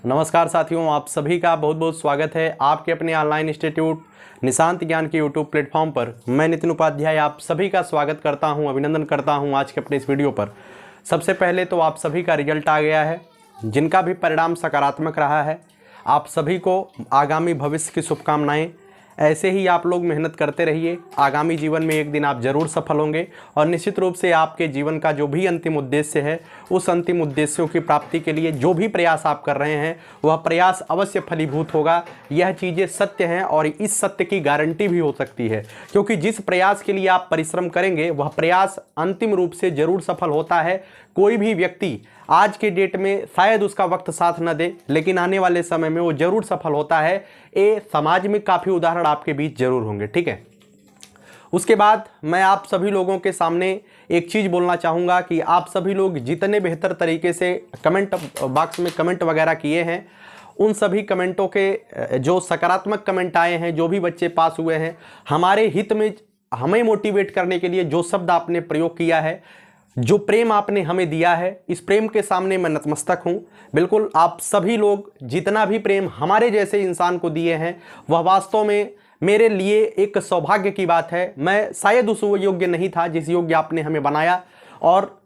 नमस्कार साथियों, आप सभी का बहुत बहुत स्वागत है आपके अपने ऑनलाइन इंस्टीट्यूट निशांत ज्ञान के यूट्यूब प्लेटफॉर्म पर। मैं नितिन उपाध्याय आप सभी का स्वागत करता हूं, अभिनंदन करता हूं आज के अपने इस वीडियो पर। सबसे पहले तो आप सभी का रिजल्ट आ गया है, जिनका भी परिणाम सकारात्मक रहा है। आप सभी को आगामी भविष्य की शुभकामनाएं। ऐसे ही आप लोग मेहनत करते रहिए, आगामी जीवन में एक दिन आप ज़रूर सफल होंगे और निश्चित रूप से आपके जीवन का जो भी अंतिम उद्देश्य है, उस अंतिम उद्देश्यों की प्राप्ति के लिए जो भी प्रयास आप कर रहे हैं वह प्रयास अवश्य फलीभूत होगा। यह चीज़ें सत्य हैं और इस सत्य की गारंटी भी हो सकती है, क्योंकि जिस प्रयास के लिए आप परिश्रम करेंगे वह प्रयास अंतिम रूप से ज़रूर सफल होता है। कोई भी व्यक्ति आज के डेट में शायद उसका वक्त साथ न दे, लेकिन आने वाले समय में वो जरूर सफल होता है। ये समाज में काफ़ी उदाहरण आपके बीच जरूर होंगे, ठीक है। उसके बाद मैं आप सभी लोगों के सामने एक चीज़ बोलना चाहूँगा कि आप सभी लोग जितने बेहतर तरीके से कमेंट बॉक्स में कमेंट वगैरह किए हैं, उन सभी कमेंटों के जो सकारात्मक कमेंट आए हैं, जो भी बच्चे पास हुए हैं, हमारे हित में हमें मोटिवेट करने के लिए जो शब्द आपने प्रयोग किया है, जो प्रेम आपने हमें दिया है, इस प्रेम के सामने मैं नतमस्तक हूँ। बिल्कुल आप सभी लोग जितना भी प्रेम हमारे जैसे इंसान को दिए हैं, वह वास्तव में मेरे लिए एक सौभाग्य की बात है। मैं शायद उस योग्य नहीं था जिस योग्य आपने हमें बनाया, और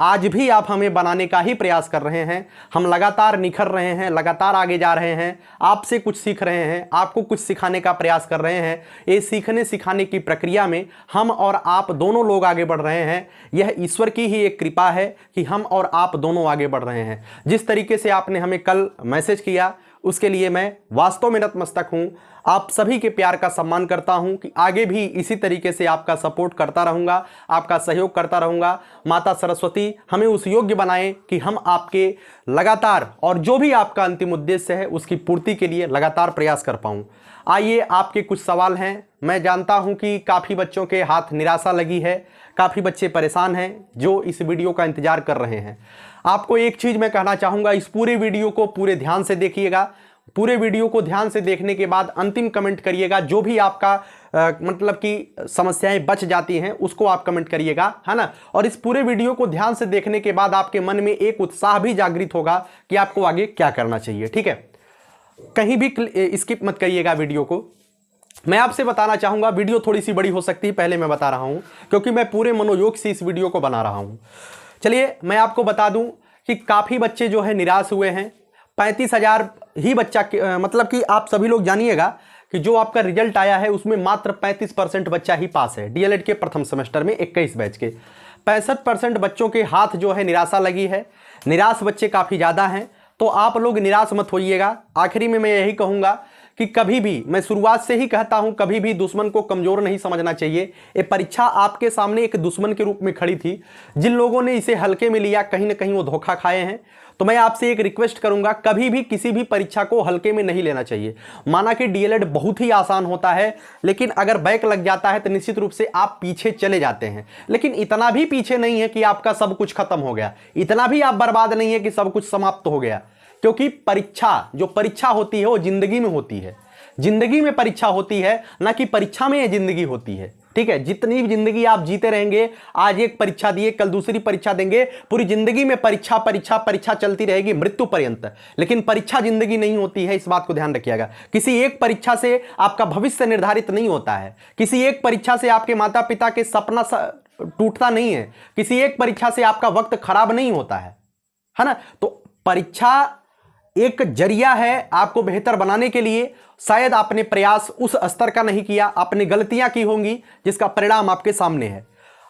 आज भी आप हमें बनाने का ही प्रयास कर रहे हैं। हम लगातार निखर रहे हैं, लगातार आगे जा रहे हैं, आपसे कुछ सीख रहे हैं, आपको कुछ सिखाने का प्रयास कर रहे हैं। ये सीखने सिखाने की प्रक्रिया में हम और आप दोनों लोग आगे बढ़ रहे हैं। यह ईश्वर की ही एक कृपा है कि हम और आप दोनों आगे बढ़ रहे हैं। जिस तरीके से आपने हमें कल मैसेज किया, उसके लिए मैं वास्तव में नतमस्तक हूँ। आप सभी के प्यार का सम्मान करता हूं कि आगे भी इसी तरीके से आपका सपोर्ट करता रहूंगा, आपका सहयोग करता रहूंगा। माता सरस्वती हमें उस योग्य बनाए कि हम आपके लगातार और जो भी आपका अंतिम उद्देश्य है उसकी पूर्ति के लिए लगातार प्रयास कर पाऊं। आइए, आपके कुछ सवाल हैं। मैं जानता हूं कि काफ़ी बच्चों के हाथ निराशा लगी है, काफ़ी बच्चे परेशान हैं जो इस वीडियो का इंतजार कर रहे हैं। आपको एक चीज़ मैं कहना चाहूँगा, इस पूरे वीडियो को पूरे ध्यान से देखिएगा। पूरे वीडियो को ध्यान से देखने के बाद अंतिम कमेंट करिएगा। जो भी आपका मतलब कि समस्याएं बच जाती हैं उसको आप कमेंट करिएगा, है ना। और इस पूरे वीडियो को ध्यान से देखने के बाद आपके मन में एक उत्साह भी जागृत होगा कि आपको आगे क्या करना चाहिए, ठीक है। कहीं भी स्किप मत करिएगा वीडियो को। मैं आपसे बताना चाहूँगा, वीडियो थोड़ी सी बड़ी हो सकती है, पहले मैं बता रहा हूँ, क्योंकि मैं पूरे मनोयोग से इस वीडियो को बना रहा हूँ। चलिए मैं आपको बता दूँ कि काफ़ी बच्चे जो है निराश हुए हैं। 35,000 ही बच्चा मतलब कि आप सभी लोग जानिएगा कि जो आपका रिजल्ट आया है उसमें मात्र 35% बच्चा ही पास है। डीएलएड के प्रथम सेमेस्टर में 21 बैच के 65% बच्चों के हाथ जो है निराशा लगी है। निराश बच्चे काफ़ी ज़्यादा हैं, तो आप लोग निराश मत होइएगा। आखिरी में मैं यही कहूँगा कि कभी भी, मैं शुरुआत से ही कहता हूं, कभी भी दुश्मन को कमजोर नहीं समझना चाहिए। ये परीक्षा आपके सामने एक दुश्मन के रूप में खड़ी थी। जिन लोगों ने इसे हल्के में लिया, कहीं ना कहीं वो धोखा खाए हैं। तो मैं आपसे एक रिक्वेस्ट करूंगा, कभी भी किसी भी परीक्षा को हल्के में नहीं लेना चाहिए। माना कि डीएलएड बहुत ही आसान होता है, लेकिन अगर बैक लग जाता है तो निश्चित रूप से आप पीछे चले जाते हैं। लेकिन इतना भी पीछे नहीं है कि आपका सब कुछ खत्म हो गया, इतना भी आप बर्बाद नहीं है कि सब कुछ समाप्त हो गया। क्योंकि जो परीक्षा होती है वो जिंदगी में होती है। जिंदगी में परीक्षा होती है, ना कि परीक्षा में ये जिंदगी होती है, ठीक है। जितनी भी जिंदगी आप जीते रहेंगे, आज एक परीक्षा दिए, कल दूसरी परीक्षा देंगे, पूरी जिंदगी में परीक्षा परीक्षा परीक्षा चलती रहेगी मृत्यु पर्यंत। लेकिन परीक्षा जिंदगी नहीं होती है, इस बात को ध्यान रखिएगा। किसी एक परीक्षा से आपका भविष्य निर्धारित नहीं होता है। किसी एक परीक्षा से आपके माता पिता के सपना टूटता नहीं है। किसी एक परीक्षा से आपका वक्त खराब नहीं होता है ना। तो परीक्षा एक जरिया है आपको बेहतर बनाने के लिए। शायद आपने प्रयास उस स्तर का नहीं किया, आपने गलतियां की होंगी जिसका परिणाम आपके सामने है।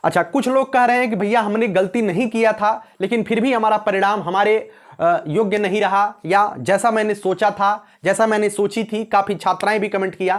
अच्छा, कुछ लोग कह रहे हैं कि भैया हमने गलती नहीं किया था लेकिन फिर भी हमारा परिणाम हमारे योग्य नहीं रहा, या जैसा मैंने सोचा था, जैसा मैंने सोची थी। काफ़ी छात्राएं भी कमेंट किया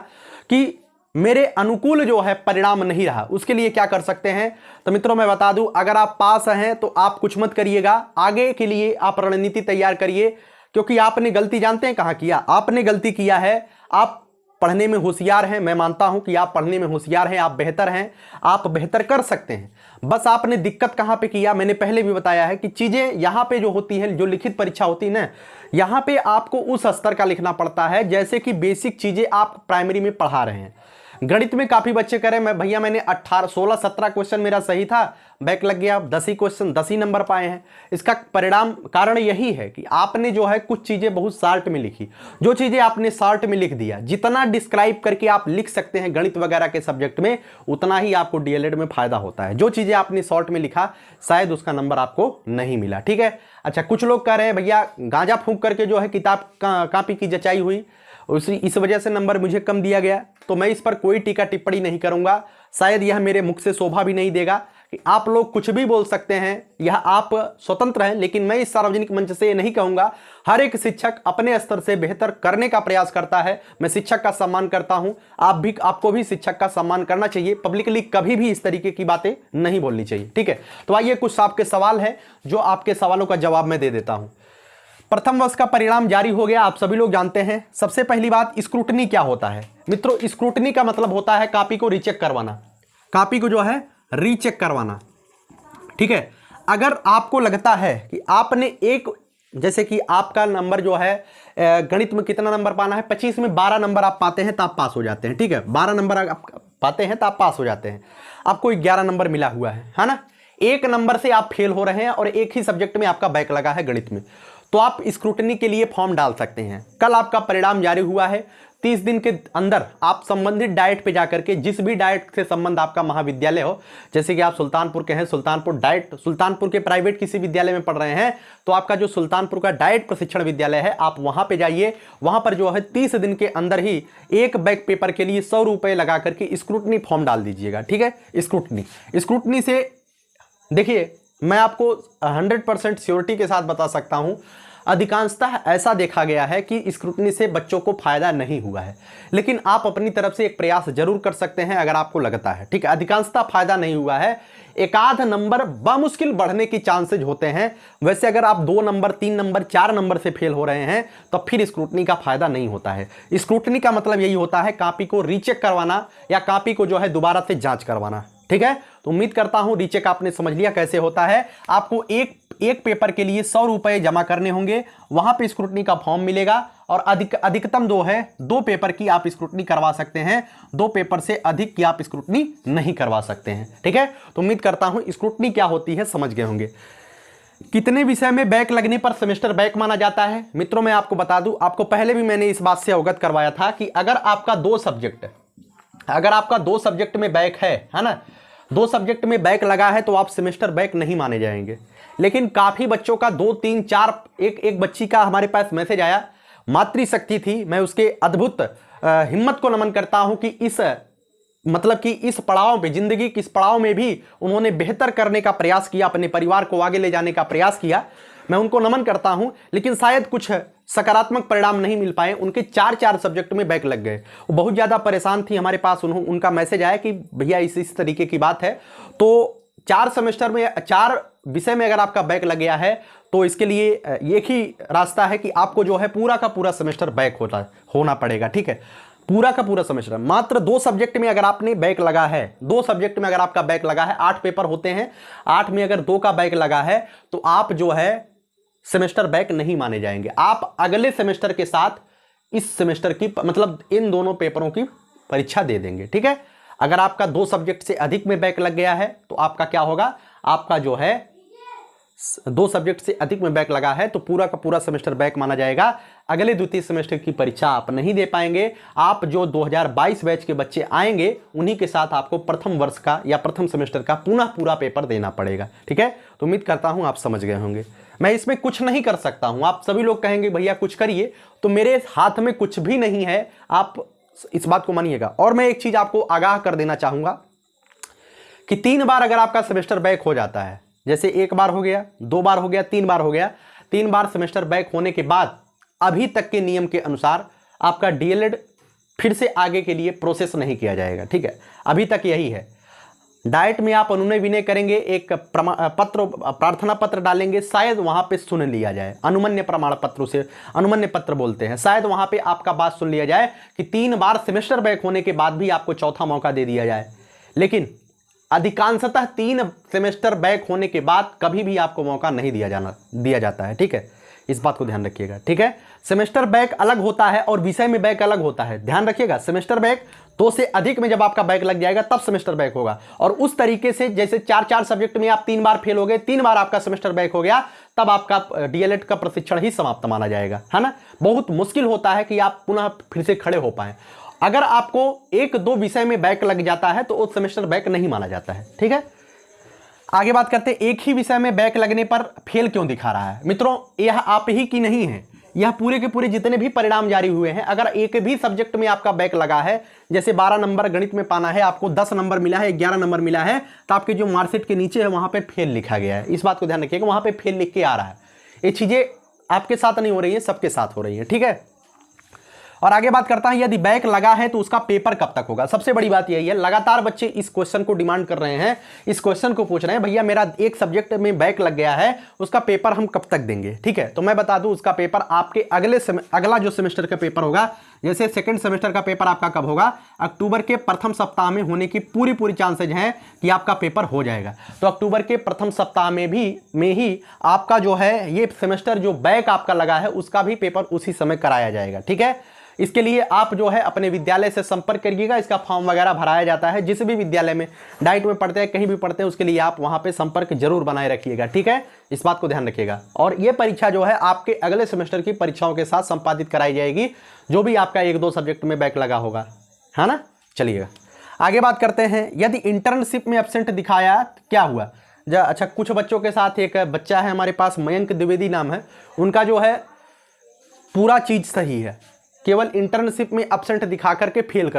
कि मेरे अनुकूल जो है परिणाम नहीं रहा, उसके लिए क्या कर सकते हैं। तो मित्रों मैं बता दूं, अगर आप पास हैं तो आप कुछ मत करिएगा, आगे के लिए आप रणनीति तैयार करिए। क्योंकि आपने गलती जानते हैं कहाँ किया, आपने गलती किया है। आप पढ़ने में होशियार हैं, मैं मानता हूं कि आप पढ़ने में होशियार हैं, आप बेहतर हैं, आप बेहतर कर सकते हैं। बस आपने दिक्कत कहाँ पे किया, मैंने पहले भी बताया है कि चीज़ें यहाँ पे जो होती है, जो लिखित परीक्षा होती है ना, यहाँ पे आपको उस स्तर का लिखना पड़ता है जैसे कि बेसिक चीज़ें आप प्राइमरी में पढ़ा रहे हैं। गणित में काफ़ी बच्चे कह रहे हैं मैं भैया मैंने 18 16 17 क्वेश्चन मेरा सही था, बैक लग गया, 10 ही क्वेश्चन 10 ही नंबर पाए हैं। इसका परिणाम कारण यही है कि आपने जो है कुछ चीज़ें बहुत शॉर्ट में लिखी। जो चीज़ें आपने शॉर्ट में लिख दिया, जितना डिस्क्राइब करके आप लिख सकते हैं गणित वगैरह के सब्जेक्ट में, उतना ही आपको डीएलएड में फायदा होता है। जो चीज़ें आपने शॉर्ट में लिखा शायद उसका नंबर आपको नहीं मिला। ठीक है, अच्छा कुछ लोग कह रहे हैं भैया गांजा फूंक करके जो है किताब कॉपी की जचाई हुई, इस वजह से नंबर मुझे कम दिया गया। तो मैं इस पर कोई टीका टिप्पणी नहीं करूंगा, शायद यह मेरे मुख से शोभा भी नहीं देगा कि आप लोग कुछ भी बोल सकते हैं, यह आप स्वतंत्र हैं। लेकिन मैं इस सार्वजनिक मंच से ये नहीं कहूंगा। हर एक शिक्षक अपने स्तर से बेहतर करने का प्रयास करता है। मैं शिक्षक का सम्मान करता हूं, आपको भी शिक्षक का सम्मान करना चाहिए। पब्लिकली कभी भी इस तरीके की बातें नहीं बोलनी चाहिए। ठीक है, तो आइए कुछ आपके सवाल है, जो आपके सवालों का जवाब मैं दे देता हूं। प्रथम वर्ष का परिणाम जारी हो गया, आप सभी लोग जानते हैं। सबसे पहली बात, स्क्रूटनी क्या होता है मित्रों? स्क्रूटनी का मतलब होता है कॉपी को रीचेक करवाना, कॉपी को जो है रीचेक करवाना। ठीक है, अगर आपको लगता है कि आपने जैसे कि आपका नंबर जो है गणित में कितना नंबर पाना है, 25 में 12 नंबर आप पाते हैं तो आप पास हो जाते हैं। ठीक है, 12 नंबर आप पाते हैं तो आप पास हो जाते हैं। आपको 11 नंबर मिला हुआ है ना? 1 नंबर से आप फेल हो रहे हैं और एक ही सब्जेक्ट में आपका बैक लगा है गणित में, तो आप स्क्रूटनी के लिए फॉर्म डाल सकते हैं। कल आपका परिणाम जारी हुआ है। 30 दिन के अंदर आप संबंधित डाइट पे जाकर के, जिस भी डाइट से संबंध आपका महाविद्यालय हो, जैसे कि आप सुल्तानपुर के हैं, सुल्तानपुर के प्राइवेट किसी विद्यालय में पढ़ रहे हैं, तो आपका जो सुल्तानपुर का डाइट प्रशिक्षण विद्यालय है, आप वहां पे जाइए। वहां पर जो है 30 दिन के अंदर ही एक बैक पेपर के लिए 100 रुपए लगा करके स्क्रूटनी फॉर्म डाल दीजिएगा। ठीक है, स्क्रूटनी से देखिए, मैं आपको 100% श्योरिटी के साथ बता सकता हूं, अधिकांशतः ऐसा देखा गया है कि स्क्रूटनी से बच्चों को फायदा नहीं हुआ है। लेकिन आप अपनी तरफ से एक प्रयास जरूर कर सकते हैं अगर आपको लगता है। ठीक है, अधिकांशतः फायदा नहीं हुआ है, एक आध नंबर बामुश्किल बढ़ने की चांसेज होते हैं। वैसे अगर आप 2 नंबर 3 नंबर 4 नंबर से फेल हो रहे हैं तो फिर स्क्रूटनी का फायदा नहीं होता है। स्क्रूटनी का मतलब यही होता है कॉपी को रीचेक करवाना या कॉपी को जो है दोबारा से जांच करवाना। ठीक है, तो उम्मीद करता हूं रीचेक आपने समझ लिया कैसे होता है। आपको एक पेपर के लिए 100 रुपए जमा करने होंगे, वहां पे स्क्रूटनी का फॉर्म मिलेगा और अधिकतम 2 पेपर की आप स्क्रूटनी करवा सकते हैं। 2 पेपर से अधिक की आप स्क्रूटनी नहीं करवा सकते हैं। ठीक है, तो उम्मीद करता हूं स्क्रूटनी क्या होती है समझ गए होंगे। कितने विषय में बैक लगने पर सेमेस्टर बैक माना जाता है? मित्रों मैं आपको बता दूं, आपको पहले भी मैंने इस बात से अवगत करवाया था कि अगर आपका 2 सब्जेक्ट में बैक है ना, 2 सब्जेक्ट में बैक लगा है तो आप सेमेस्टर बैक नहीं माने जाएंगे। लेकिन काफी बच्चों का 2 3 4 एक बच्ची का हमारे पास मैसेज आया, मातृशक्ति थी। मैं उसके अद्भुत हिम्मत को नमन करता हूं कि इस पड़ाव पे, जिंदगी के इस पड़ाव में भी उन्होंने बेहतर करने का प्रयास किया, अपने परिवार को आगे ले जाने का प्रयास किया। मैं उनको नमन करता हूं। लेकिन शायद कुछ सकारात्मक परिणाम नहीं मिल पाए, उनके 4 सब्जेक्ट में बैक लग गए। वो बहुत ज्यादा परेशान थी। हमारे पास उनका मैसेज आया कि भैया इस तरीके की बात है। तो 4 विषय में अगर आपका बैक लग गया है तो इसके लिए एक ही रास्ता है कि आपको जो है पूरा का पूरा सेमेस्टर बैक होना पड़ेगा। ठीक है, पूरा का पूरा सेमेस्टर। मात्र 2 सब्जेक्ट में अगर आपने बैक लगा है, 2 सब्जेक्ट में अगर आपका बैक लगा है, 8 पेपर होते हैं, 8 में अगर 2 का बैक लगा है तो आप जो है सेमेस्टर बैक नहीं माने जाएंगे। आप अगले सेमेस्टर के साथ इस सेमेस्टर की मतलब इन दोनों पेपरों की परीक्षा दे देंगे। ठीक है, अगर आपका 2 सब्जेक्ट से अधिक में बैक लग गया है तो आपका क्या होगा, आपका जो है 2 सब्जेक्ट से अधिक में बैक लगा है तो पूरा का पूरा सेमेस्टर बैक माना जाएगा। अगले द्वितीय सेमेस्टर की परीक्षा आप नहीं दे पाएंगे। आप जो 2022 बैच के बच्चे आएंगे उन्हीं के साथ आपको प्रथम वर्ष का या प्रथम सेमेस्टर का पुनः पूरा पेपर देना पड़ेगा। ठीक है, तो उम्मीद करता हूं आप समझ गए होंगे। मैं इसमें कुछ नहीं कर सकता हूं। आप सभी लोग कहेंगे भैया कुछ करिए, तो मेरे हाथ में कुछ भी नहीं है, आप इस बात को मानिएगा। और मैं एक चीज आपको आगाह कर देना चाहूंगा कि 3 बार अगर आपका सेमेस्टर बैक हो जाता है, जैसे 1 बार हो गया, 2 बार हो गया, 3 बार हो गया, 3 बार सेमेस्टर बैक होने के बाद अभी तक के नियम के अनुसार आपका डीएलएड फिर से आगे के लिए प्रोसेस नहीं किया जाएगा। ठीक है, अभी तक यही है। डाइट में आप अनुनय विनय करेंगे, एक प्रार्थना पत्र डालेंगे, शायद वहां पे सुन लिया जाए। अनुमन्य प्रमाण पत्रों से, अनुमन्य पत्र बोलते हैं, शायद वहां पे आपका बात सुन लिया जाए कि 3 बार सेमेस्टर बैक होने के बाद भी आपको चौथा मौका दे दिया जाए। लेकिन अधिकांशतः 3 सेमेस्टर बैक होने के बाद कभी भी आपको मौका नहीं दिया जाता है। ठीक है, इस बात को ध्यान रखिएगा। ठीक है, सेमेस्टर बैक अलग होता है और विषय में बैक अलग होता है, ध्यान रखिएगा। सेमेस्टर बैक 2 से अधिक में जब आपका बैक लग जाएगा तब सेमेस्टर बैक होगा। और उस तरीके से जैसे 4 सब्जेक्ट में आप 3 बार फेल हो गए, 3 बार आपका सेमेस्टर बैक हो गया, तब आपका डीएलएड का प्रशिक्षण ही समाप्त माना जाएगा, है ना। बहुत मुश्किल होता है कि आप पुनः फिर से खड़े हो पाए। अगर आपको 1-2 विषय में बैक लग जाता है तो वो सेमेस्टर बैक नहीं माना जाता है, ठीक है। आगे बात करते हैं, एक ही विषय में बैक लगने पर फेल क्यों दिखा रहा है। मित्रों, यह आप ही की नहीं है, यह पूरे के पूरे जितने भी परिणाम जारी हुए हैं, अगर एक भी सब्जेक्ट में आपका बैक लगा है, जैसे 12 नंबर गणित में पाना है, आपको 10 नंबर मिला है, 11 नंबर मिला है, तो आपके जो मार्कशीट के नीचे है वहां पे फेल लिखा गया है। इस बात को ध्यान रखिएगा, वहां पे फेल लिख के आ रहा है। ये चीजें आपके साथ नहीं हो रही है, सबके साथ हो रही है, ठीक है। और आगे बात करता है, यदि बैक लगा है तो उसका पेपर कब तक होगा। सबसे बड़ी बात यही है, लगातार बच्चे इस क्वेश्चन को डिमांड कर रहे हैं, इस क्वेश्चन को पूछ रहे हैं, भैया मेरा एक सब्जेक्ट में बैक लग गया है, उसका पेपर हम कब तक देंगे, ठीक है। तो मैं बता दूं, उसका पेपर आपके अगला जो सेमेस्टर का पेपर होगा, जैसे सेकंड सेमेस्टर का पेपर आपका कब होगा, अक्टूबर के प्रथम सप्ताह में होने की पूरी चांसेज हैं कि आपका पेपर हो जाएगा। तो अक्टूबर के प्रथम सप्ताह में ही आपका जो है ये सेमेस्टर जो बैक आपका लगा है उसका भी पेपर उसी समय कराया जाएगा, ठीक है। इसके लिए आप जो है अपने विद्यालय से संपर्क करिएगा, इसका फॉर्म वगैरह भराया जाता है, जिस भी विद्यालय में डाइट में पढ़ते हैं, कहीं भी पढ़ते हैं, उसके लिए आप वहां पे संपर्क जरूर बनाए रखिएगा, ठीक है। इस बात को ध्यान रखिएगा। और ये परीक्षा जो है आपके अगले सेमेस्टर की परीक्षाओं के साथ संपादित कराई जाएगी, जो भी आपका 1-2 सब्जेक्ट में बैक लगा होगा, है ना। चलिएगा आगे बात करते हैं, यदि इंटर्नशिप में एब्सेंट दिखाया क्या हुआ। अच्छा, कुछ बच्चों के साथ एक बच्चा है हमारे पास, मयंक द्विवेदी नाम है, उनका जो है पूरा चीज सही है, केवल इंटर्नशिप में एब्सेंट दिखा करके फेल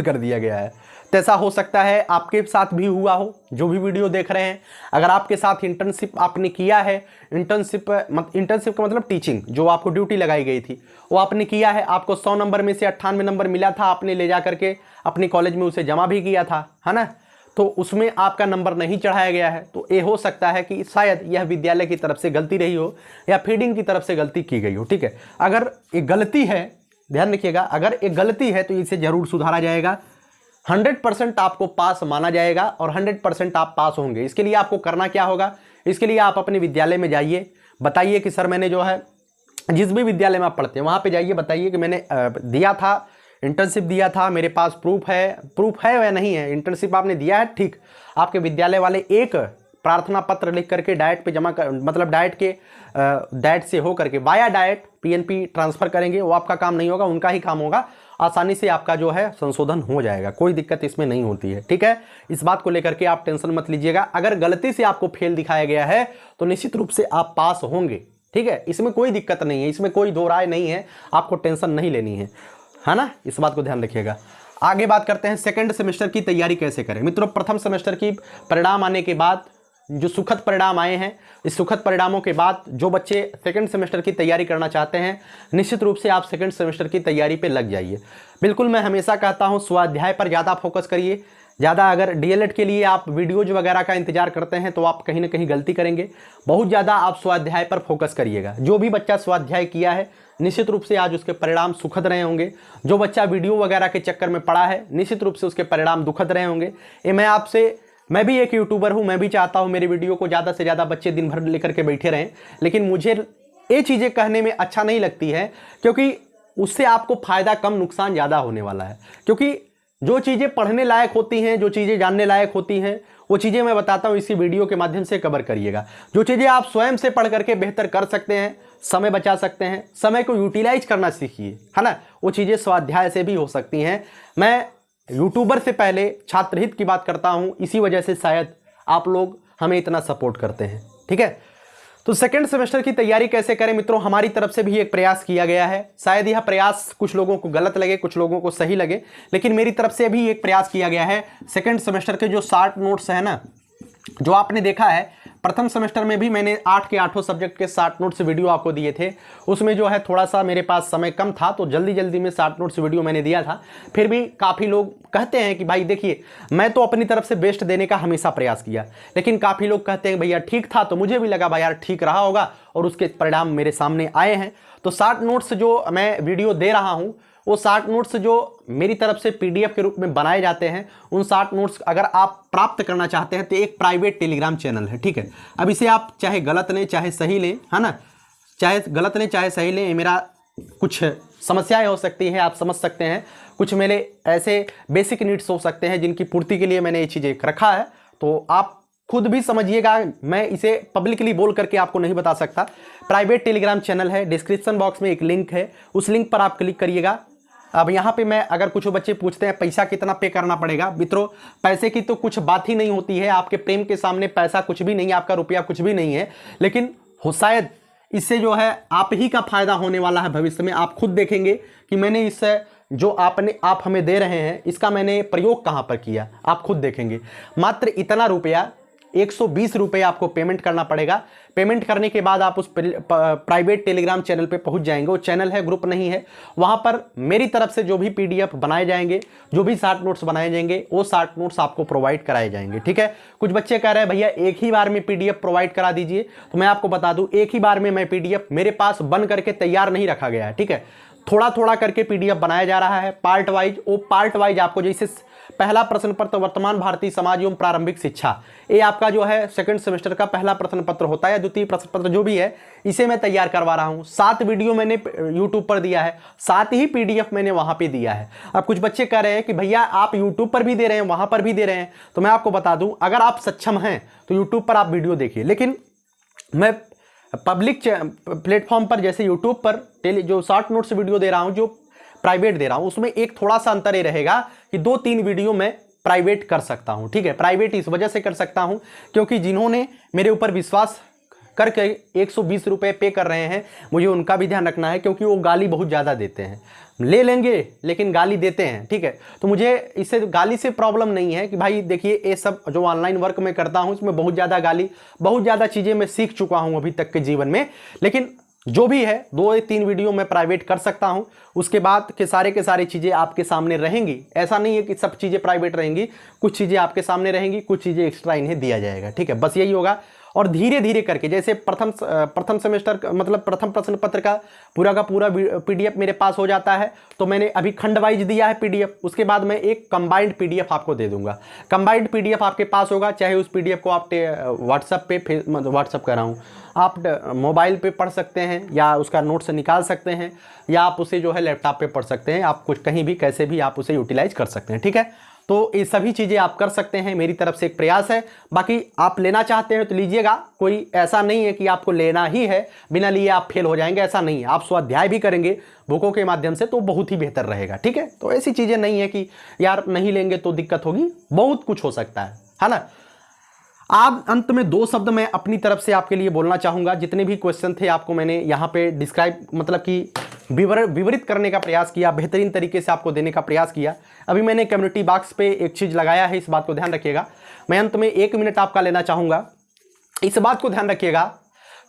कर दिया गया है। तो ऐसा हो सकता है आपके साथ भी हुआ हो, जो भी वीडियो देख रहे हैं। अगर आपके साथ इंटर्नशिप आपने किया है, इंटर्नशिप का मतलब टीचिंग, जो आपको ड्यूटी लगाई गई थी वो आपने किया है, आपको 100 नंबर में से 98 नंबर मिला था, आपने ले जा करके अपने कॉलेज में उसे जमा भी किया था, है ना। तो उसमें आपका नंबर नहीं चढ़ाया गया है, तो ये हो सकता है कि शायद यह विद्यालय की तरफ से गलती रही हो या फीडिंग की तरफ से गलती की गई हो, ठीक है। अगर ये गलती है, ध्यान रखिएगा, अगर एक गलती है तो इसे जरूर सुधारा जाएगा। 100% आपको पास माना जाएगा और 100% आप पास होंगे। इसके लिए आपको करना क्या होगा, इसके लिए आप अपने विद्यालय में जाइए, बताइए कि सर मैंने जो है, जिस भी विद्यालय में आप पढ़ते हैं वहाँ पे जाइए, बताइए कि मैंने दिया था, इंटर्नशिप दिया था, मेरे पास प्रूफ है या नहीं है, इंटर्नशिप आपने दिया है, ठीक। आपके विद्यालय वाले एक प्रार्थना पत्र लिख करके डाइट पे जमा कर, मतलब डाइट से हो करके वाया डाइट पीएनपी ट्रांसफर करेंगे, वो आपका काम नहीं होगा, उनका ही काम होगा। आसानी से आपका जो है संशोधन हो जाएगा, कोई दिक्कत इसमें नहीं होती है, ठीक है। इस बात को लेकर के आप टेंशन मत लीजिएगा। अगर गलती से आपको फेल दिखाया गया है तो निश्चित रूप से आप पास होंगे, ठीक है, इसमें कोई दिक्कत नहीं है, इसमें कोई दो राय नहीं है, आपको टेंशन नहीं लेनी है ना। इस बात को ध्यान रखिएगा। आगे बात करते हैं, सेकंड सेमेस्टर की तैयारी कैसे करें। मित्रों, प्रथम सेमेस्टर की परिणाम आने के बाद जो सुखद परिणाम आए हैं, इस सुखद परिणामों के बाद जो बच्चे सेकंड सेमेस्टर की तैयारी करना चाहते हैं, निश्चित रूप से आप सेकंड सेमेस्टर की तैयारी पे लग जाइए। बिल्कुल, मैं हमेशा कहता हूं स्वाध्याय पर ज़्यादा फोकस करिए। ज़्यादा अगर डीएलएड के लिए आप वीडियोज वगैरह का इंतजार करते हैं तो आप कहीं ना कहीं गलती करेंगे। बहुत ज़्यादा आप स्वाध्याय पर फोकस करिएगा। जो भी बच्चा स्वाध्याय किया है निश्चित रूप से आज उसके परिणाम सुखद रहे होंगे। जो बच्चा वीडियो वगैरह के चक्कर में पड़ा है निश्चित रूप से उसके परिणाम दुखद रहे होंगे। ये मैं भी एक यूट्यूबर हूं, मैं भी चाहता हूं मेरी वीडियो को ज़्यादा से ज़्यादा बच्चे दिन भर लेकर के बैठे रहें, लेकिन मुझे ये चीज़ें कहने में अच्छा नहीं लगती है, क्योंकि उससे आपको फ़ायदा कम नुकसान ज़्यादा होने वाला है। क्योंकि जो चीज़ें पढ़ने लायक होती हैं, जो चीज़ें जानने लायक होती हैं, वो चीज़ें मैं बताता हूँ इसी वीडियो के माध्यम से कवर करिएगा। जो चीज़ें आप स्वयं से पढ़ करके बेहतर कर सकते हैं, समय बचा सकते हैं, समय को यूटिलाइज करना सीखिए, है ना। वो चीज़ें स्वाध्याय से भी हो सकती हैं। मैं यूट्यूबर से पहले छात्र हित की बात करता हूं, इसी वजह से शायद आप लोग हमें इतना सपोर्ट करते हैं, ठीक है। तो सेकंड सेमेस्टर की तैयारी कैसे करें मित्रों, हमारी तरफ से भी एक प्रयास किया गया है। शायद यह प्रयास कुछ लोगों को गलत लगे, कुछ लोगों को सही लगे, लेकिन मेरी तरफ से भी एक प्रयास किया गया है। सेकंड सेमेस्टर के जो शॉर्ट नोट्स है ना, जो आपने देखा है, प्रथम सेमेस्टर में भी मैंने 8 के 8 सब्जेक्ट के शॉर्ट नोट्स वीडियो आपको दिए थे। उसमें जो है थोड़ा सा मेरे पास समय कम था तो जल्दी में शॉर्ट नोट्स वीडियो मैंने दिया था। फिर भी काफ़ी लोग कहते हैं कि भाई देखिए, मैं तो अपनी तरफ से बेस्ट देने का हमेशा प्रयास किया, लेकिन काफ़ी लोग कहते हैं भैया ठीक था, तो मुझे भी लगा भाई यार ठीक रहा होगा, और उसके परिणाम मेरे सामने आए हैं। तो शॉर्ट नोट्स जो मैं वीडियो दे रहा हूँ, वो शॉर्ट नोट्स जो मेरी तरफ से पीडीएफ के रूप में बनाए जाते हैं, उन शॉर्ट नोट्स अगर आप प्राप्त करना चाहते हैं तो एक प्राइवेट टेलीग्राम चैनल है, ठीक है। अब इसे आप चाहे गलत लें चाहे सही लें, है ना, चाहे गलत लें चाहे सही लें, ये मेरा कुछ समस्याएं हो सकती हैं, आप समझ सकते हैं। कुछ मेरे ऐसे बेसिक नीड्स हो सकते हैं जिनकी पूर्ति के लिए मैंने ये चीज़ें रखा है, तो आप खुद भी समझिएगा, मैं इसे पब्लिकली बोल करके आपको नहीं बता सकता। प्राइवेट टेलीग्राम चैनल है, डिस्क्रिप्शन बॉक्स में एक लिंक है, उस लिंक पर आप क्लिक करिएगा। अब यहाँ पे मैं, अगर कुछ बच्चे पूछते हैं पैसा कितना पे करना पड़ेगा, मित्रों पैसे की तो कुछ बात ही नहीं होती है। आपके प्रेम के सामने पैसा कुछ भी नहीं है, आपका रुपया कुछ भी नहीं है, लेकिन हो शायद इससे जो है आप ही का फायदा होने वाला है भविष्य में। आप खुद देखेंगे कि मैंने इससे जो आप हमें दे रहे हैं इसका मैंने प्रयोग कहाँ पर किया, आप खुद देखेंगे। मात्र इतना रुपया 120 रुपये आपको पेमेंट करना पड़ेगा। पेमेंट करने के बाद आप उस प्राइवेट टेलीग्राम चैनल पे पहुंच जाएंगे। वो चैनल है, ग्रुप नहीं है। वहां पर मेरी तरफ से जो भी पीडीएफ बनाए जाएंगे, जो भी शॉर्ट नोट्स बनाए जाएंगे, वो शॉर्ट नोट्स आपको प्रोवाइड कराए जाएंगे। ठीक है, कुछ बच्चे कह रहे हैं भैया एक ही बार में पीडीएफ प्रोवाइड करा दीजिए, तो मैं आपको बता दूं एक ही बार में मैं पीडीएफ मेरे पास बन करके तैयार नहीं रखा गया है। ठीक है, थोड़ा थोड़ा करके पीडीएफ बनाया जा रहा है, पार्ट वाइज। वो पार्ट वाइज आपको, जैसे पहला प्रश्न पत्र वर्तमान भारतीय समाज एवं प्रारंभिक शिक्षा, ये आपका जो है सेकंड सेमेस्टर का पहला प्रश्न पत्र होता है या द्वितीय प्रश्न पत्र जो भी है, इसे मैं तैयार करवा रहा हूं। 7 वीडियो मैंने यूट्यूब पर दिया है, 7 ही पीडीएफ मैंने वहां पे दिया है। अब कुछ बच्चे कह रहे हैं कि भैया आप यूट्यूब पर भी दे रहे हैं, वहां पर भी दे रहे हैं, तो मैं आपको बता दूं अगर आप सक्षम हैं तो यूट्यूब पर आप वीडियो देखिए, लेकिन मैं पब्लिक प्लेटफॉर्म पर जैसे यूट्यूब पर जो शॉर्ट नोट्स वीडियो दे रहा हूं, जो प्राइवेट दे रहा हूं, उसमें एक थोड़ा सा अंतर ये रहेगा कि 2-3 वीडियो मैं प्राइवेट कर सकता हूं। ठीक है, प्राइवेट इस वजह से कर सकता हूं क्योंकि जिन्होंने मेरे ऊपर विश्वास करके 120 रुपये पे कर रहे हैं, मुझे उनका भी ध्यान रखना है, क्योंकि वो गाली बहुत ज़्यादा देते हैं। ले लेंगे लेकिन गाली देते हैं। ठीक है, तो मुझे इससे गाली से प्रॉब्लम नहीं है कि भाई देखिए ये सब जो ऑनलाइन वर्क मैं करता हूँ इसमें बहुत ज़्यादा गाली, बहुत ज़्यादा चीज़ें मैं सीख चुका हूँ अभी तक के जीवन में, लेकिन जो भी है 2-3 वीडियो मैं प्राइवेट कर सकता हूं। उसके बाद के सारी चीज़ें आपके सामने रहेंगी। ऐसा नहीं है कि सब चीज़ें प्राइवेट रहेंगी, कुछ चीज़ें आपके सामने रहेंगी, कुछ चीज़ें एक्स्ट्रा इन्हें दिया जाएगा। ठीक है, बस यही होगा। और धीरे धीरे करके, जैसे प्रथम सेमेस्टर मतलब प्रथम प्रश्न पत्र का पूरा पीडीएफ मेरे पास हो जाता है, तो मैंने अभी खंड वाइज दिया है पीडीएफ। उसके बाद मैं एक कंबाइंड पीडीएफ आपको दे दूंगा। कंबाइंड पीडीएफ आपके पास होगा, चाहे उस पीडीएफ को आप व्हाट्सएप पे, व्हाट्सएप कर रहा हूँ, आप मोबाइल पे पढ़ सकते हैं या उसका नोट्स निकाल सकते हैं, या आप उसे जो है लैपटॉप पे पढ़ सकते हैं। आप कुछ कहीं भी कैसे भी आप उसे यूटिलाइज कर सकते हैं। ठीक है, तो ये सभी चीज़ें आप कर सकते हैं, मेरी तरफ से एक प्रयास है। बाकी आप लेना चाहते हैं तो लीजिएगा, कोई ऐसा नहीं है कि आपको लेना ही है, बिना लिए आप फेल हो जाएंगे, ऐसा नहीं है। आप स्वाध्याय भी करेंगे बुकों के माध्यम से तो बहुत ही बेहतर रहेगा। ठीक है, तो ऐसी चीज़ें नहीं है कि यार नहीं लेंगे तो दिक्कत होगी, बहुत कुछ हो सकता है ना। आप अंत में 2 शब्द मैं अपनी तरफ से आपके लिए बोलना चाहूँगा। जितने भी क्वेश्चन थे आपको मैंने यहाँ पे डिस्क्राइब मतलब कि विवरित करने का प्रयास किया, बेहतरीन तरीके से आपको देने का प्रयास किया। अभी मैंने कम्युनिटी बॉक्स पे एक चीज़ लगाया है, इस बात को ध्यान रखिएगा। मैं अंत में 1 मिनट आपका लेना चाहूँगा। इस बात को ध्यान रखिएगा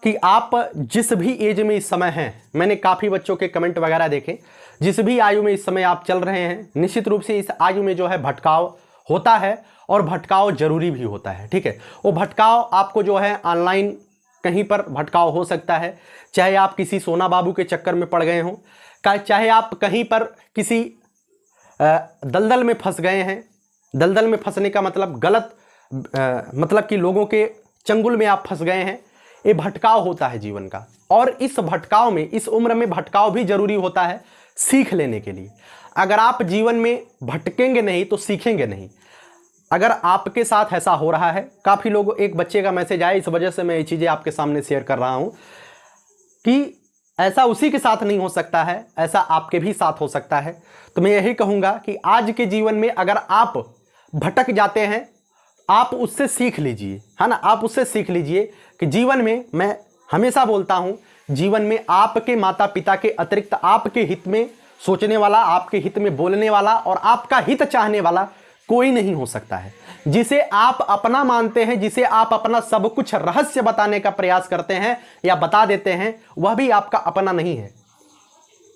कि आप जिस भी एज में इस समय हैं, मैंने काफ़ी बच्चों के कमेंट वगैरह देखे, जिस भी आयु में इस समय आप चल रहे हैं, निश्चित रूप से इस आयु में जो है भटकाव होता है, और भटकाव जरूरी भी होता है। ठीक है, वो भटकाव आपको जो है ऑनलाइन कहीं पर भटकाव हो सकता है, चाहे आप किसी सोना बाबू के चक्कर में पड़ गए हों, चाहे आप कहीं पर किसी दलदल में फंस गए हैं। दलदल में फंसने का मतलब गलत मतलब कि लोगों के चंगुल में आप फंस गए हैं। ये भटकाव होता है जीवन का, और इस भटकाव में, इस उम्र में भटकाव भी जरूरी होता है सीख लेने के लिए। अगर आप जीवन में भटकेंगे नहीं तो सीखेंगे नहीं। अगर आपके साथ ऐसा हो रहा है, काफ़ी लोग, एक बच्चे का मैसेज आया, इस वजह से मैं ये चीज़ें आपके सामने शेयर कर रहा हूँ कि ऐसा उसी के साथ नहीं हो सकता है, ऐसा आपके भी साथ हो सकता है। तो मैं यही कहूँगा कि आज के जीवन में अगर आप भटक जाते हैं, आप उससे सीख लीजिए, है ना। आप उससे सीख लीजिए कि जीवन में, मैं हमेशा बोलता हूँ, जीवन में आपके माता पिता के अतिरिक्त आपके हित में सोचने वाला, आपके हित में बोलने वाला और आपका हित चाहने वाला कोई नहीं हो सकता है। जिसे आप अपना मानते हैं, जिसे आप अपना सब कुछ रहस्य बताने का प्रयास करते हैं या बता देते हैं, वह भी आपका अपना नहीं है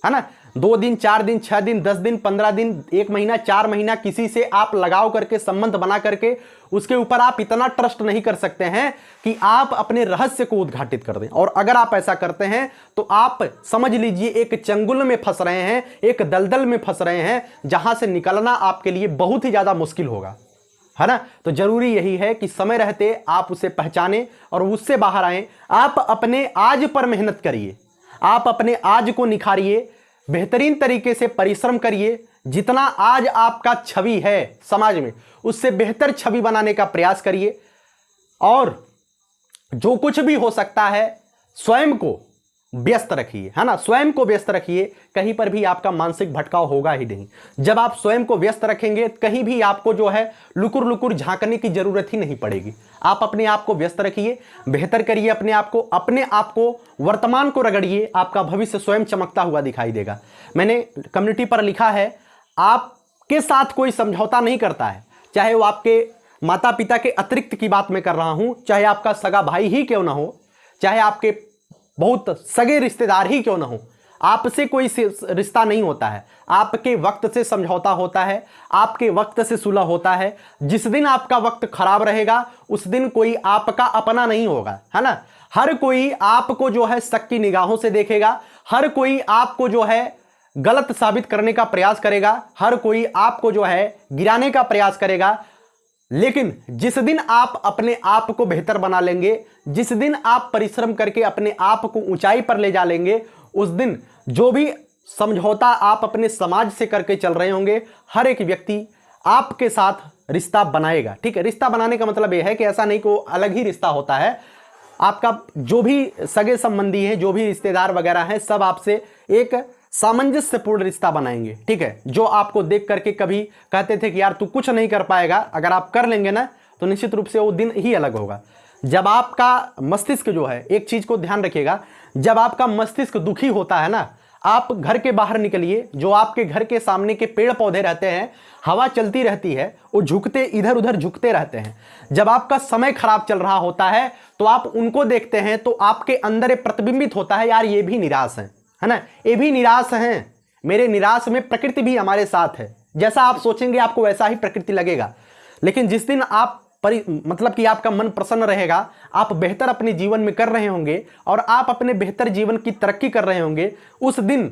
ना। 2 दिन, 4 दिन, 6 दिन, 10 दिन, 15 दिन, 1 महीना, 4 महीना किसी से आप लगाव करके, संबंध बना करके उसके ऊपर आप इतना ट्रस्ट नहीं कर सकते हैं कि आप अपने रहस्य को उद्घाटित कर दें। और अगर आप ऐसा करते हैं तो आप समझ लीजिए एक चंगुल में फंस रहे हैं, एक दलदल में फंस रहे हैं, जहां से निकलना आपके लिए बहुत ही ज्यादा मुश्किल होगा, है ना। तो जरूरी यही है कि समय रहते आप उसे पहचानें और उससे बाहर आएं। आप अपने आज पर मेहनत करिए, आप अपने आज को निखारिए। बेहतरीन तरीके से परिश्रम करिए। जितना आज आपका छवि है समाज में, उससे बेहतर छवि बनाने का प्रयास करिए। और जो कुछ भी हो सकता है स्वयं को व्यस्त रखिए, है ना, स्वयं को व्यस्त रखिए। कहीं पर भी आपका मानसिक भटकाव होगा ही नहीं। जब आप स्वयं को व्यस्त रखेंगे, कहीं भी आपको जो है लुकुर लुकुर झांकने की जरूरत ही नहीं पड़ेगी। आप अपने आप को व्यस्त रखिए, बेहतर करिए अपने आप को वर्तमान को रगड़िए। आपका भविष्य स्वयं चमकता हुआ दिखाई देगा। मैंने कम्युनिटी पर लिखा है, आपके साथ कोई समझौता नहीं करता है, चाहे वो आपके माता पिता के अतिरिक्त की बात मैं कर रहा हूं, चाहे आपका सगा भाई ही क्यों ना हो, चाहे आपके बहुत सगे रिश्तेदार ही क्यों ना हो, आपसे कोई रिश्ता नहीं होता है। आपके वक्त से समझौता होता है, आपके वक्त से सुलह होता है। जिस दिन आपका वक्त खराब रहेगा, उस दिन कोई आपका अपना नहीं होगा, है ना। हर कोई आपको जो है शक की निगाहों से देखेगा, हर कोई आपको जो है गलत साबित करने का प्रयास करेगा, हर कोई आपको जो है गिराने का प्रयास करेगा। लेकिन जिस दिन आप अपने आप को बेहतर बना लेंगे, जिस दिन आप परिश्रम करके अपने आप को ऊंचाई पर ले जा लेंगे, उस दिन जो भी समझौता आप अपने समाज से करके चल रहे होंगे, हर एक व्यक्ति आपके साथ रिश्ता बनाएगा। ठीक है, रिश्ता बनाने का मतलब यह है कि ऐसा नहीं को अलग ही रिश्ता होता है। आपका जो भी सगे संबंधी है, जो भी रिश्तेदार वगैरह हैं, सब आपसे एक सामंजस्यपूर्ण रिश्ता बनाएंगे। ठीक है, जो आपको देख करके कभी कहते थे कि यार तू कुछ नहीं कर पाएगा, अगर आप कर लेंगे ना तो निश्चित रूप से वो दिन ही अलग होगा। जब आपका मस्तिष्क जो है, एक चीज को ध्यान रखिएगा, जब आपका मस्तिष्क दुखी होता है ना, आप घर के बाहर निकलिए, जो आपके घर के सामने के पेड़ पौधे रहते हैं, हवा चलती रहती है, वो झुकते इधर उधर झुकते रहते हैं। जब आपका समय खराब चल रहा होता है तो आप उनको देखते हैं तो आपके अंदर एक प्रतिबिंबित होता है, यार ये भी निराश है ना, ये भी निराश हैं। मेरे निराश में प्रकृति भी हमारे साथ है। जैसा आप सोचेंगे आपको वैसा ही प्रकृति लगेगा। लेकिन जिस दिन आप मतलब कि आपका मन प्रसन्न रहेगा, आप बेहतर अपने जीवन में कर रहे होंगे और आप अपने बेहतर जीवन की तरक्की कर रहे होंगे, उस दिन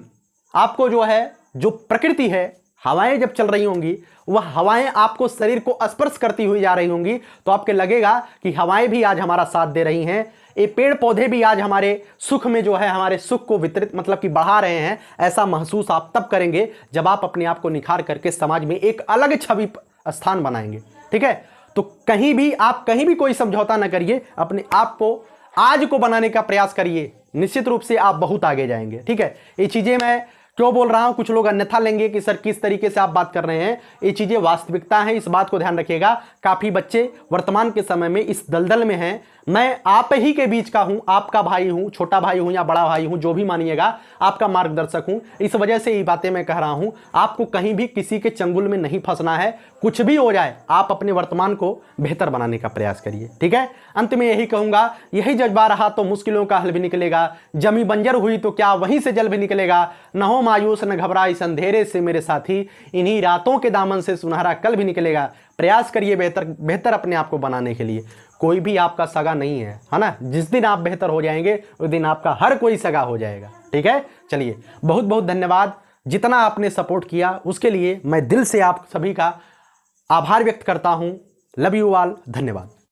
आपको जो है, जो प्रकृति है, हवाएं जब चल रही होंगी, वह हवाएं आपको शरीर को स्पर्श करती हुई जा रही होंगी, तो आपको लगेगा कि हवाएं भी आज हमारा साथ दे रही हैं, ये पेड़ पौधे भी आज हमारे सुख में जो है, हमारे सुख को वितरित मतलब कि बढ़ा रहे हैं। ऐसा महसूस आप तब करेंगे जब आप अपने आप को निखार करके समाज में एक अलग छवि स्थान बनाएंगे। ठीक है, तो कहीं भी कोई समझौता ना करिए, अपने आप को आज को बनाने का प्रयास करिए। निश्चित रूप से आप बहुत आगे जाएंगे। ठीक है, ये चीजें मैं क्यों बोल रहा हूं, कुछ लोग अन्यथा लेंगे कि सर किस तरीके से आप बात कर रहे हैं, ये चीजें वास्तविकता है, इस बात को ध्यान रखिएगा। काफी बच्चे वर्तमान के समय में इस दलदल में हैं। मैं आप ही के बीच का हूं, आपका भाई हूं, छोटा भाई हूं या बड़ा भाई हूं, जो भी मानिएगा, आपका मार्गदर्शक हूं। इस वजह से ये बातें मैं कह रहा हूं। आपको कहीं भी किसी के चंगुल में नहीं फंसना है। कुछ भी हो जाए, आप अपने वर्तमान को बेहतर बनाने का प्रयास करिए। ठीक है, अंत में यही कहूंगा, यही जज्बा रहा तो मुश्किलों का हल भी निकलेगा। जमी बंजर हुई तो क्या वहीं से जल भी निकलेगा। न हो मायूस न घबरा इस अंधेरे से मेरे साथी, इन्हीं रातों के दामन से सुनहरा कल भी निकलेगा। प्रयास करिए बेहतर अपने आप को बनाने के लिए। कोई भी आपका सगा नहीं है ना। जिस दिन आप बेहतर हो जाएंगे, उस दिन आपका हर कोई सगा हो जाएगा। ठीक है, चलिए बहुत बहुत धन्यवाद। जितना आपने सपोर्ट किया उसके लिए मैं दिल से आप सभी का आभार व्यक्त करता हूं। लव यू ऑल, धन्यवाद।